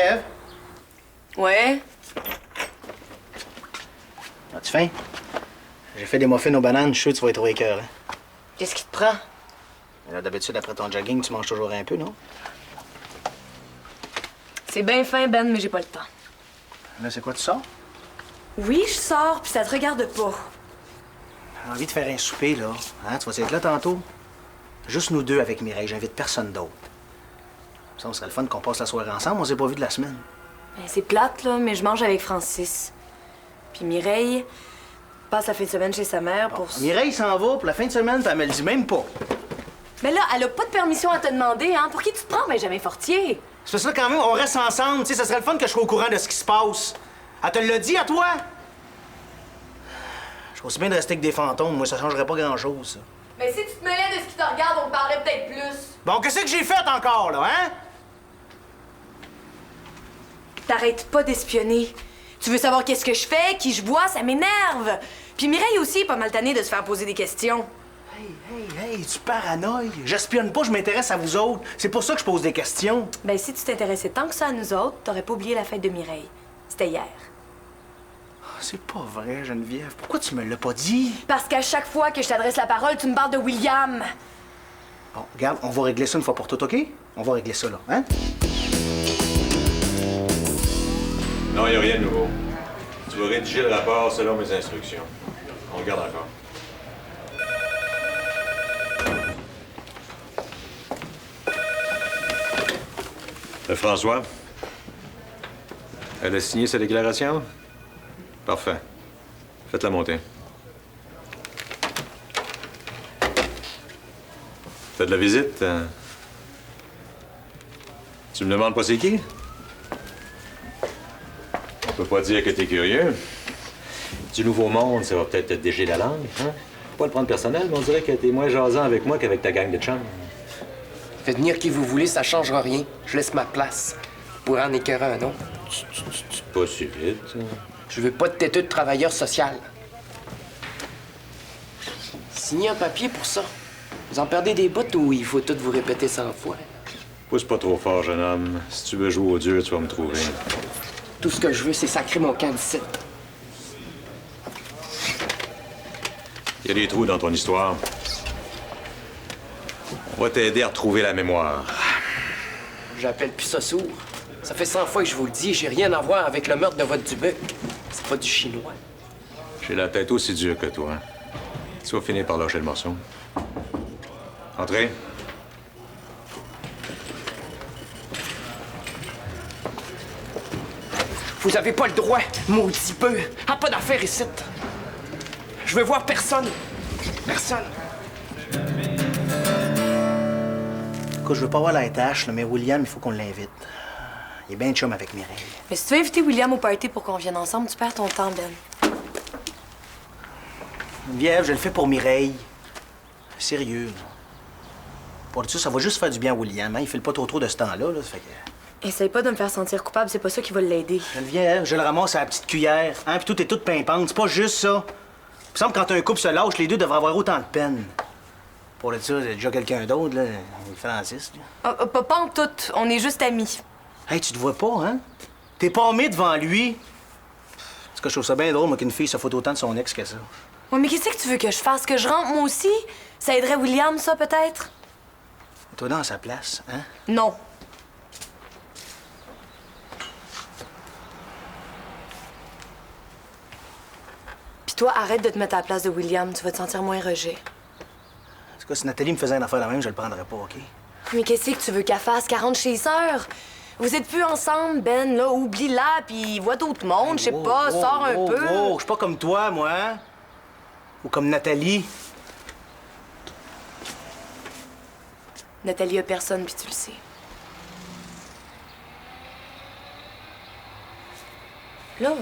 Geneviève? Ouais? As-tu faim? J'ai fait des muffins aux bananes, je suis sûr que tu vas y trouver cœur. Hein? Qu'est-ce qui te prend? Là, d'habitude, après ton jogging, tu manges toujours un peu, non? C'est bien fin, Ben, mais j'ai pas le temps. Là, c'est quoi, tu sors? Oui, je sors, puis ça te regarde pas. J'ai envie de faire un souper, là. Hein? Tu vas être là tantôt? Juste nous deux avec Mireille, j'invite personne d'autre. Ça serait le fun qu'on passe la soirée ensemble, on s'est pas vu de la semaine. Ben, c'est plate, là, mais je mange avec Francis. Puis Mireille passe la fin de semaine chez sa mère pour... Mireille s'en va pour la fin de semaine, puis elle me le dit même pas. Mais là, elle a pas de permission à te demander, hein? Pour qui tu te prends, Benjamin Fortier? C'est parce que là, quand même, on reste ensemble, tu sais, ça serait le fun que je sois au courant de ce qui se passe. Elle te l'a dit à toi? Je suis aussi bien de rester avec des fantômes, moi, ça changerait pas grand-chose, ça. Mais si tu te mêlais de ce qui te regarde, on parlerait peut-être plus. Bon, qu'est-ce que j'ai fait encore, là, hein? T'arrêtes pas d'espionner. Tu veux savoir qu'est-ce que je fais, qui je vois, ça m'énerve. Puis Mireille aussi est pas mal tannée de se faire poser des questions. Hey, tu paranoïes. J'espionne pas, je m'intéresse à vous autres. C'est pour ça que je pose des questions. Ben, si tu t'intéressais tant que ça à nous autres, t'aurais pas oublié la fête de Mireille. C'était hier. C'est pas vrai, Geneviève. Pourquoi tu me l'as pas dit? Parce qu'à chaque fois que je t'adresse la parole, tu me parles de William. Bon, regarde, on va régler ça une fois pour toutes, OK? On va régler ça, là, hein? Non, il n'y a rien de nouveau. Tu vas rédiger le rapport selon mes instructions. On regarde encore. François, elle a signé sa déclaration? Parfait. Faites-la monter. Faites la visite. Tu me demandes pas c'est qui? On peut pas dire que t'es curieux. Du nouveau monde, ça va peut-être te dégeler la langue, hein? Faut pas le prendre personnel, mais on dirait que t'es moins jasant avec moi qu'avec ta gang de chums. Faites venir qui vous voulez, ça changera rien. Je laisse ma place. Pour en écœurer un autre. Pas si vite. Je veux pas de têteux de travailleur social. Signez un papier pour ça. Vous en perdez des bouts ou il faut tout vous répéter 100 fois? Pousse pas trop fort, jeune homme. Si tu veux jouer au dur, tu vas me trouver. Tout ce que je veux, c'est sacrer mon camp d'ici. Il y a des trous dans ton histoire. On va t'aider à retrouver la mémoire. J'appelle plus ça sourd. Ça fait 100 fois que je vous le dis, j'ai rien à voir avec le meurtre de votre Dubuc. C'est pas du chinois. J'ai la tête aussi dure que toi. Tu vas finir par lâcher le morceau. Entrez. Vous avez pas le droit, maudit peu. Ah, pas d'affaires ici. Je veux voir personne. Personne. Écoute, je veux pas voir la tâche, mais William, il faut qu'on l'invite. Il est bien chum avec Mireille. Mais si tu veux inviter William au party pour qu'on vienne ensemble, tu perds ton temps, Ben. Geneviève, je le fais pour Mireille. Sérieux, là. Pour ça, ça va juste faire du bien à William, hein? Il fait pas trop de ce temps-là, là, ça fait que... Essaye pas de me faire sentir coupable, c'est pas ça qui va l'aider. Geneviève, je le ramasse à la petite cuillère, hein? Puis tout est toute pimpante, c'est pas juste ça. Il me semble que quand un couple se lâche, les deux devraient avoir autant de peine. Pour le dire, il y a déjà quelqu'un d'autre, là, Francis, là. Pas en tout, on est juste amis. Hey, tu te vois pas, hein? T'es pas mis devant lui. En tout cas, je trouve ça bien drôle, moi, qu'une fille se foute autant de son ex que ça. Ouais, mais qu'est-ce que tu veux que je fasse? Que je rentre moi aussi? Ça aiderait William, ça, peut-être? Toi, dans sa place, hein? Non. Puis toi, arrête de te mettre à la place de William, tu vas te sentir moins rejet. En tout cas, si Nathalie me faisait une affaire la même, je le prendrais pas, OK? Mais qu'est-ce que tu veux qu'elle fasse? 40 chez sœurs? Vous êtes plus ensemble, Ben, là, oublie-la, puis vois d'autres mondes, je sais pas, sors un peu. Je suis pas comme toi, moi, hein? Ou comme Nathalie. Nathalie a personne, puis tu le sais. Là,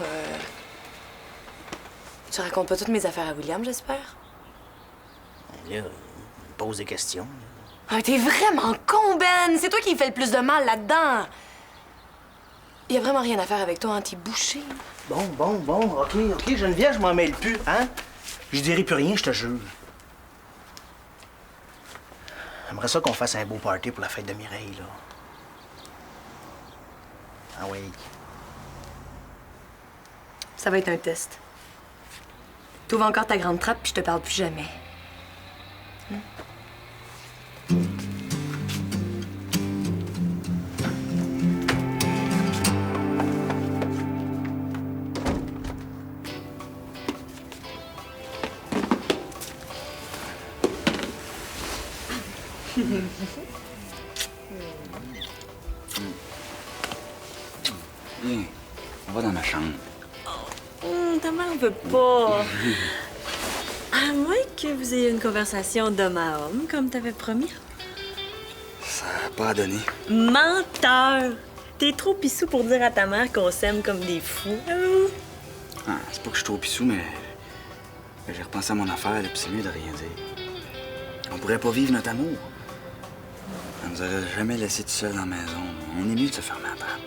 tu racontes pas toutes mes affaires à William, j'espère? Là, il me pose des questions. Ah, t'es vraiment con, Ben! C'est toi qui fais le plus de mal là-dedans! Y a vraiment rien à faire avec toi, hein? T'es bouché. Bon, OK, Geneviève, je m'en mêle plus, hein? Je dirai plus rien, je te jure. J'aimerais ça qu'on fasse un beau party pour la fête de Mireille, là. Ah oui. Ça va être un test. T'ouvres encore ta grande trappe, puis je te parle plus jamais. Viens, on va dans ma chambre. Ta mère veut pas. À moins que vous ayez une conversation d'homme à homme, comme t'avais promis. Ça n'a pas à donner. Menteur! T'es trop pissou pour dire à ta mère qu'on s'aime comme des fous. Ah, c'est pas que je suis trop pissou, mais j'ai repensé à mon affaire, là, puis c'est mieux de rien dire. On pourrait pas vivre notre amour. On nous aurait jamais laissé tout seul dans la maison. On est mieux de se fermer à table.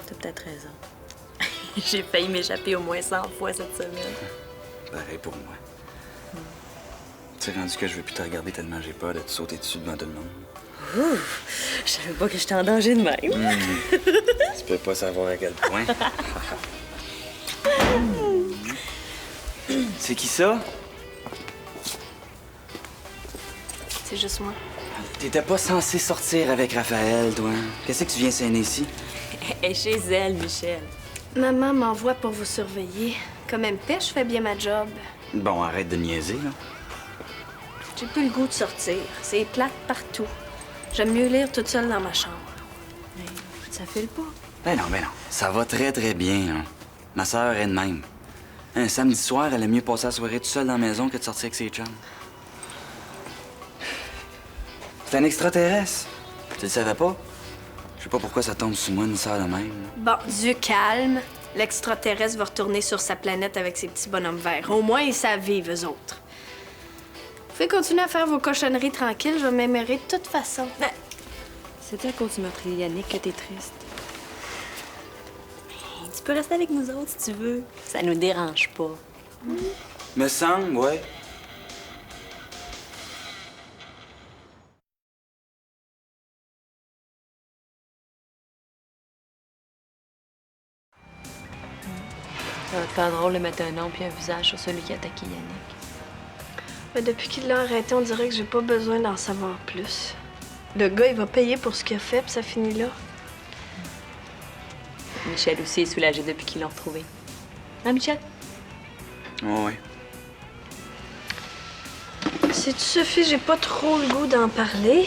T'as peut-être raison. J'ai failli m'échapper au moins 100 fois cette semaine. Pareil pour moi. Tu sais, rendu que je veux plus te regarder tellement j'ai peur de te sauter dessus devant tout le monde. Ouf! Je savais pas que j'étais en danger de même. Tu peux pas savoir à quel point. C'est qui ça? C'est juste moi. T'étais pas censé sortir avec Raphaël, toi. Qu'est-ce que tu viens saigner ici? Elle est chez elle, Michel. Maman m'envoie pour vous surveiller. Comme MP, je fais bien ma job. Bon, arrête de niaiser, là. J'ai plus le goût de sortir. C'est plate partout. J'aime mieux lire toute seule dans ma chambre. Mais ça file pas. Ben non. Ça va très, très bien, là. Ma sœur est de même. Un samedi soir, elle aime mieux passer la soirée toute seule dans la maison que de sortir avec ses chums. C'est un extraterrestre. Tu le savais pas? Je sais pas pourquoi ça tombe sous moi, une sœur de même. Bon, Dieu calme. L'extraterrestre va retourner sur sa planète avec ses petits bonhommes verts. Au moins, ils savent vivre, eux autres. Vous pouvez continuer à faire vos cochonneries tranquilles, je vais m'aimerer de toute façon. C'était à cause du meurtrier Yannick que t'es triste. Mais tu peux rester avec nous autres si tu veux. Ça nous dérange pas. Me semble, ouais. Ça va te faire drôle de mettre un nom puis un visage sur celui qui a attaqué Yannick. Mais depuis qu'il l'a arrêté, on dirait que j'ai pas besoin d'en savoir plus. Le gars, il va payer pour ce qu'il a fait, puis ça finit là. Michel aussi est soulagé depuis qu'ils l'ont retrouvé. Hein, Michel? Ouais. Sais-tu, Sophie, j'ai pas trop le goût d'en parler.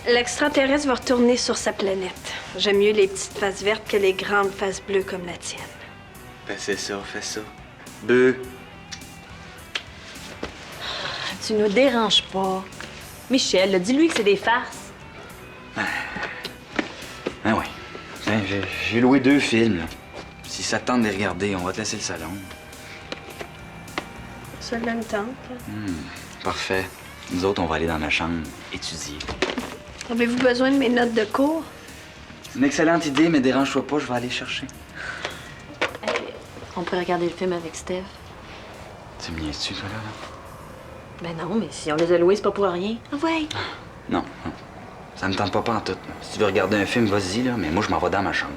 L'extraterrestre va retourner sur sa planète. J'aime mieux les petites faces vertes que les grandes faces bleues comme la tienne. Ben c'est ça, fais ça. Beuh. Tu nous déranges pas. Michel, dis-lui que c'est des farces. Ben oui. Ben, j'ai loué 2 films, là. Si ça te tente de les regarder, on va te laisser le salon. Ça me tente. Parfait. Nous autres, on va aller dans ma chambre étudier. Avez-vous besoin de mes notes de cours? C'est une excellente idée, mais dérange-toi pas, je vais aller chercher. On peut regarder le film avec Steph. Tu me niaises-tu, toi, là? Ben non, mais si on les a loués, c'est pas pour rien. Ah ouais. Non. Ça me tente pas en tout. Si tu veux regarder un film, vas-y, là, mais moi, je m'en vais dans ma chambre.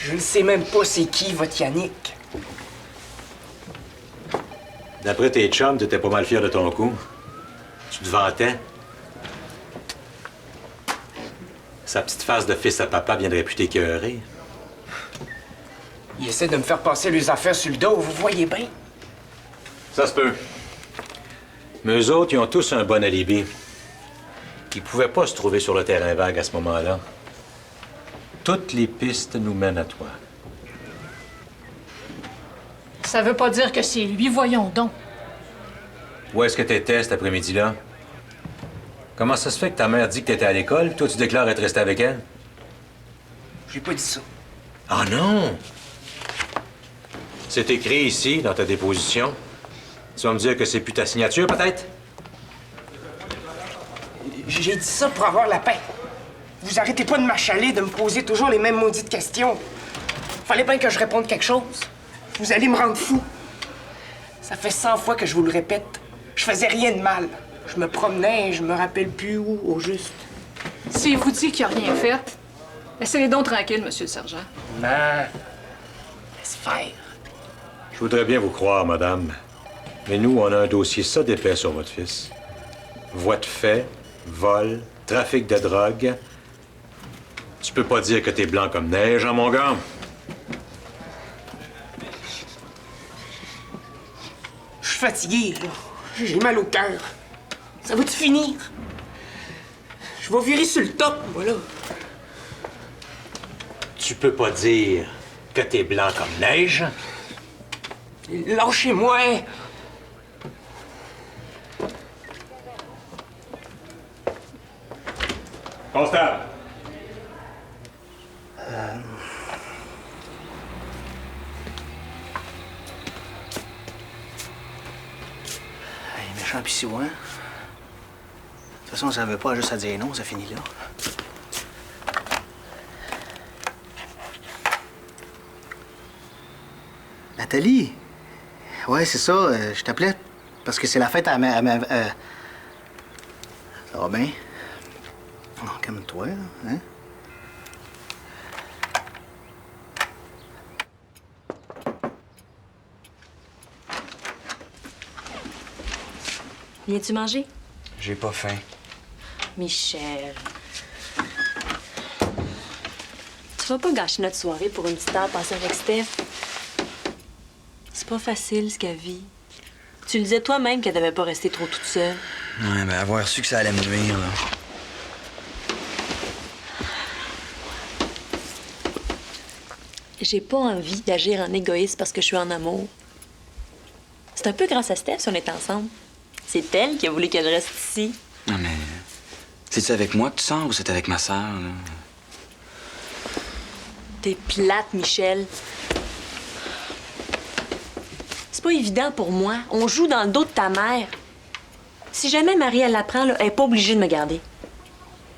Je ne sais même pas c'est qui, votre Yannick. D'après tes chums, t'étais pas mal fier de ton coup. Tu te vantais. Sa petite face de fils à papa viendrait plus t'écœurer. Il essaie de me faire passer les affaires sur le dos, vous voyez bien. Ça se peut. Mais eux autres, ils ont tous un bon alibi. Il pouvait pas se trouver sur le terrain vague à ce moment-là. Toutes les pistes nous mènent à toi. Ça veut pas dire que c'est lui, voyons donc. Où est-ce que t'étais cet après-midi-là? Comment ça se fait que ta mère dit que t'étais à l'école, puis toi tu déclares être resté avec elle? J'ai pas dit ça. Ah non! C'est écrit ici, dans ta déposition. Tu vas me dire que c'est plus ta signature, peut-être? J'ai dit ça pour avoir la paix. Vous arrêtez pas de m'achaler, de me poser toujours les mêmes maudites questions. Fallait bien que je réponde quelque chose. Vous allez me rendre fou. Ça fait 100 fois que je vous le répète. Je faisais rien de mal. Je me promenais, je me rappelle plus où, au juste. S'il vous dit qu'il a rien fait, laissez-les donc tranquilles, monsieur le sergent. Non. Laisse faire. Je voudrais bien vous croire, madame. Mais nous, on a un dossier ça d'épais sur votre fils. Voies de fait, vol, trafic de drogue. Tu peux pas dire que t'es blanc comme neige, hein, mon gars? Je suis fatigué, là. J'ai mal au cœur. Ça va-tu finir? Je vais virer sur le top, moi, là. Tu peux pas dire que t'es blanc comme neige? Lâchez-moi! Constable! Hey, méchant pis souvent. De toute façon, ça veut pas juste à dire non, ça finit là. Nathalie? Ouais, c'est ça. Je t'appelais parce que c'est la fête à Ça va bien? Oh, calme-toi, là, hein? Viens-tu manger? J'ai pas faim. Michel. Tu vas pas gâcher notre soirée pour une petite heure passée avec Steph? C'est pas facile, ce qu'elle vit. Tu le disais toi-même qu'elle devait pas rester trop toute seule. Ouais, ben avoir su que ça allait me nuire, là. J'ai pas envie d'agir en égoïste parce que je suis en amour. C'est un peu grâce à Steph si on est ensemble. C'est elle qui a voulu que je reste ici. Non, mais... C'est-tu avec moi que tu sors ou c'est avec ma sœur, là? T'es plate, Michel. C'est pas évident pour moi. On joue dans le dos de ta mère. Si jamais Marie, elle l'apprend, là, elle est pas obligée de me garder.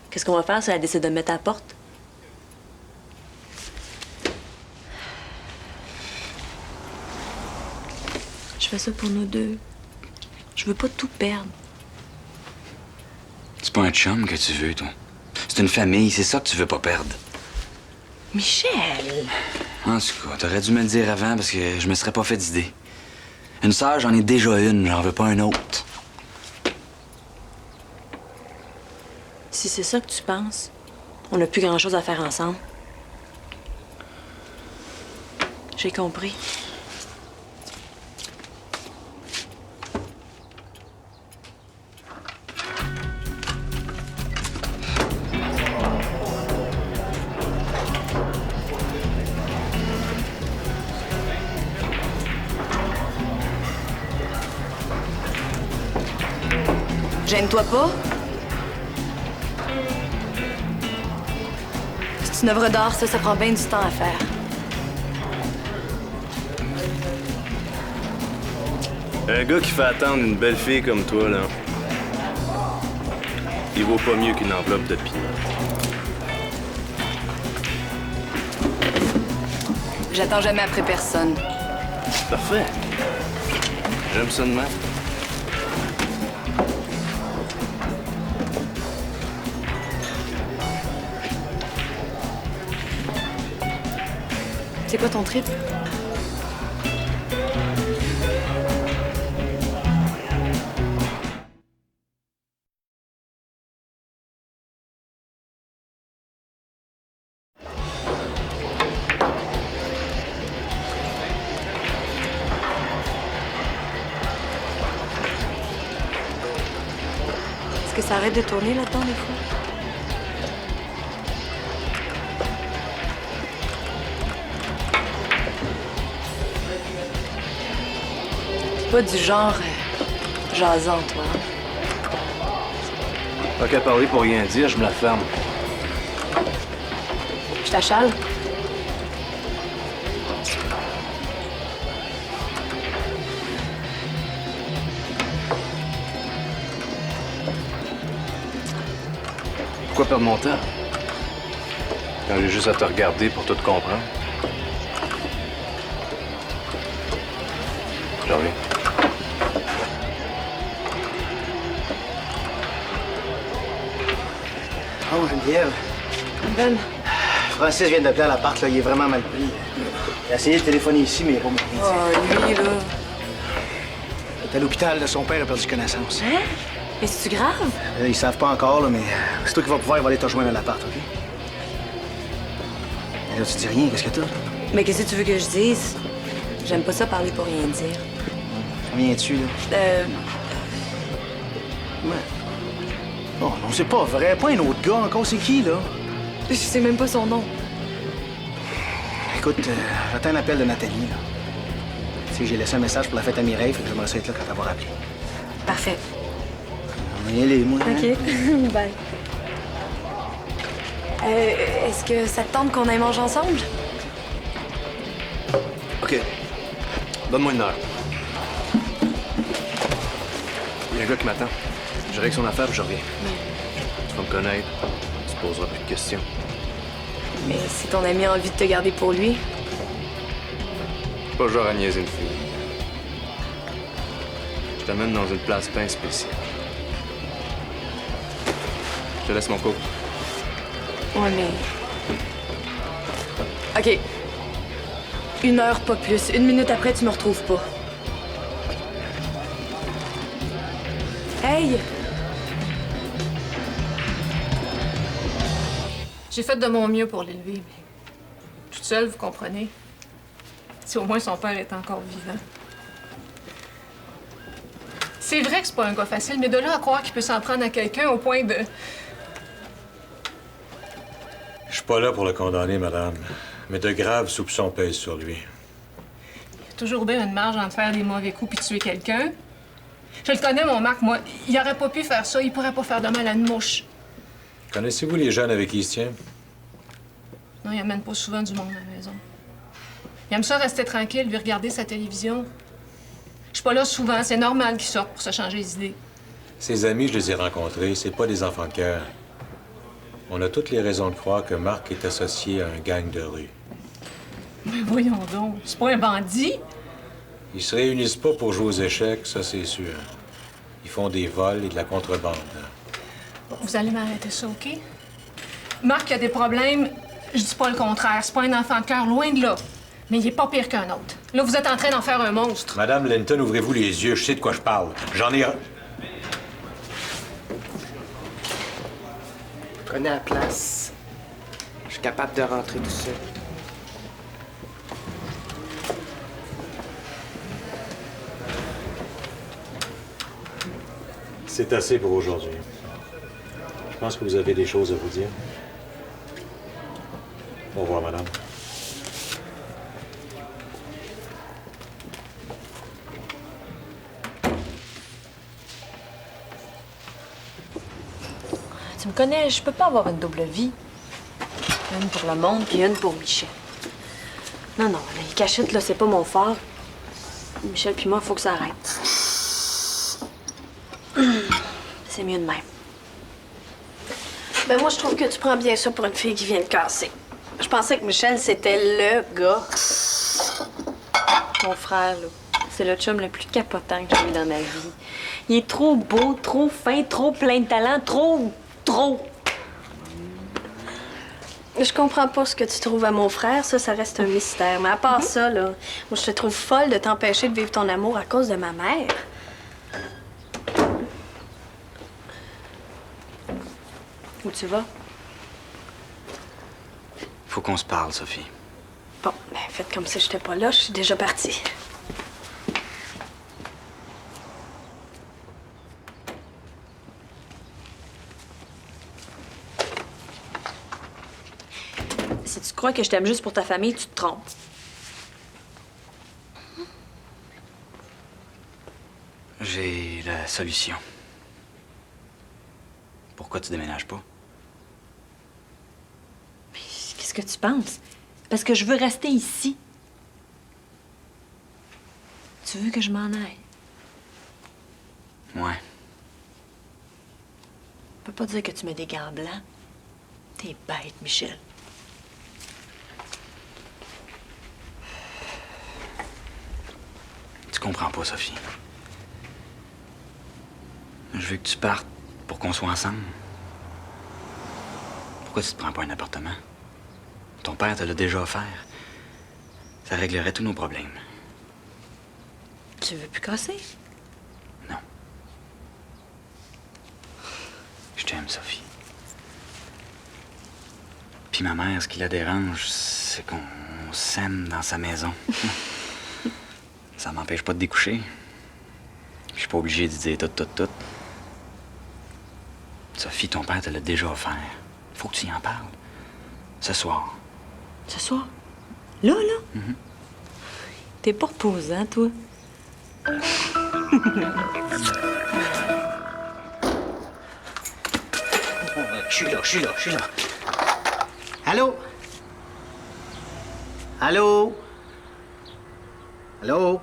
Qu'est-ce qu'on va faire si elle décide de me mettre à la porte? Je fais ça pour nous deux. Je veux pas tout perdre. C'est pas un chum que tu veux, toi. C'est une famille, c'est ça que tu veux pas perdre. Michel! En tout cas, t'aurais dû me le dire avant parce que je me serais pas fait d'idée. Une sœur, j'en ai déjà une, j'en veux pas une autre. Si c'est ça que tu penses, on n'a plus grand-chose à faire ensemble. J'ai compris. Gêne-toi pas. C'est une œuvre d'art, ça prend bien du temps à faire. Un gars qui fait attendre une belle fille comme toi, là, il vaut pas mieux qu'une enveloppe de piment. J'attends jamais après personne. Parfait. J'aime ça de même. C'est quoi ton trip? Est-ce que ça arrête de tourner là-dedans, des fois? C'est pas du genre jasant, toi. Pas qu'à parler pour rien dire, je me la ferme. Je t'achale? Pourquoi perdre mon temps? Quand j'ai juste à te regarder pour tout comprendre. Je reviens. Oh, Geneviève. Ben, Francis vient d'appeler à l'appart, là. Il est vraiment mal pris. Il a essayé de téléphoner ici, mais il n'a pas moyen. oh, lui, là. Il est à l'hôpital, là. Son père a perdu connaissance. Hein? Mais c'est-tu grave? Ils savent pas encore, là, mais c'est toi qui vas pouvoir, il va aller te rejoindre à l'appart, OK? Mais là, tu dis rien, qu'est-ce que t'as? Mais qu'est-ce que tu veux que je dise? J'aime pas ça parler pour rien dire. Combien tu là? Ouais. Oh, non, c'est pas vrai. Pas un autre gars encore. C'est qui, là? Je sais même pas son nom. Écoute, j'attends un appel de Nathalie, là. Tu sais, j'ai laissé un message pour la fête à Mireille, fait que j'aimerais ça être là quand elle va rappeler. Parfait. On va y aller, moi. Hein? OK. Bye. Est-ce que ça te tente qu'on aille manger ensemble? OK. Donne-moi une heure. Il y a un gars qui m'attend. Je règle son affaire puis je reviens. Tu vas me connaître. Tu te poseras plus de questions. Mais si ton ami a envie de te garder pour lui, Je suis pas le genre à niaiser une fille. Je t'amène dans une place bien spéciale. Je te laisse mon cours. ouais, mais... OK. 1 heure, pas plus. 1 minute après, tu me retrouves pas. Hey! J'ai fait de mon mieux pour l'élever, mais toute seule, vous comprenez. Si au moins son père est encore vivant. C'est vrai que c'est pas un gars facile, mais de là à croire qu'il peut s'en prendre à quelqu'un au point de... Je suis pas là pour le condamner, madame. Mais de graves soupçons pèsent sur lui. Il y a toujours bien une marge entre faire des mauvais coups puis tuer quelqu'un. Je le connais, mon Marc, moi. Il aurait pas pu faire ça. Il pourrait pas faire de mal à une mouche. Connaissez-vous les jeunes avec qui il se tient? Non, il amène pas souvent du monde à la maison. Il aime ça rester tranquille, lui regarder sa télévision. Je suis pas là souvent. C'est normal qu'il sorte pour se changer les idées. Ses amis, je les ai rencontrés. C'est pas des enfants de cœur. On a toutes les raisons de croire que Marc est associé à un gang de rue. Mais voyons donc. C'est pas un bandit. Ils se réunissent pas pour jouer aux échecs, ça c'est sûr. Ils font des vols et de la contrebande. Bon, vous allez m'arrêter ça, OK? Marc a des problèmes. Je dis pas le contraire. C'est pas un enfant de cœur, loin de là. Mais il est pas pire qu'un autre. Là, vous êtes en train d'en faire un monstre. Madame Linton, ouvrez-vous les yeux, je sais de quoi je parle. J'en ai... Je connais la place. Je suis capable de rentrer tout seul. C'est assez pour aujourd'hui. Je pense que vous avez des choses à vous dire. Au revoir, madame. Tu me connais, je peux pas avoir une double vie. Une pour le monde, puis une pour Michel. Non, non, les cachettes, là, c'est pas mon fort. Michel puis moi, faut que ça arrête. C'est mieux de même. Ben moi, je trouve que tu prends bien ça pour une fille qui vient de casser. Je pensais que Michel, c'était le gars. Mon frère, là, c'est le chum le plus capotant que j'ai eu dans ma vie. Il est trop beau, trop fin, trop plein de talent, trop... Je comprends pas ce que tu trouves à mon frère. Ça reste un mystère. Mais à part ça, là, moi, je te trouve folle de t'empêcher de vivre ton amour à cause de ma mère. Où tu vas? Faut qu'on se parle, Sophie. Bon, ben faites comme si j'étais pas là. Je suis déjà partie. Si tu crois que je t'aime juste pour ta famille, tu te trompes. J'ai la solution. Pourquoi tu déménages pas? Qu'est-ce que tu penses? Parce que je veux rester ici. Tu veux que je m'en aille? Ouais. Je peux pas dire que tu mets des gants blancs. T'es bête, Michel. Tu comprends pas, Sophie. Je veux que tu partes pour qu'on soit ensemble. Pourquoi tu te prends pas un appartement? Ton père te l'a déjà offert. Ça réglerait tous nos problèmes. Tu veux plus casser? Non. Je t'aime, Sophie. Puis ma mère, ce qui la dérange, c'est qu'on s'aime dans sa maison. Ça m'empêche pas de découcher. Je suis pas obligé de dire tout. Sophie, ton père te l'a déjà offert. Faut que tu y en parles. Ce soir. Ce soir? Là? T'es pas reposant, toi? Je suis là. Allô? Allô? Allô?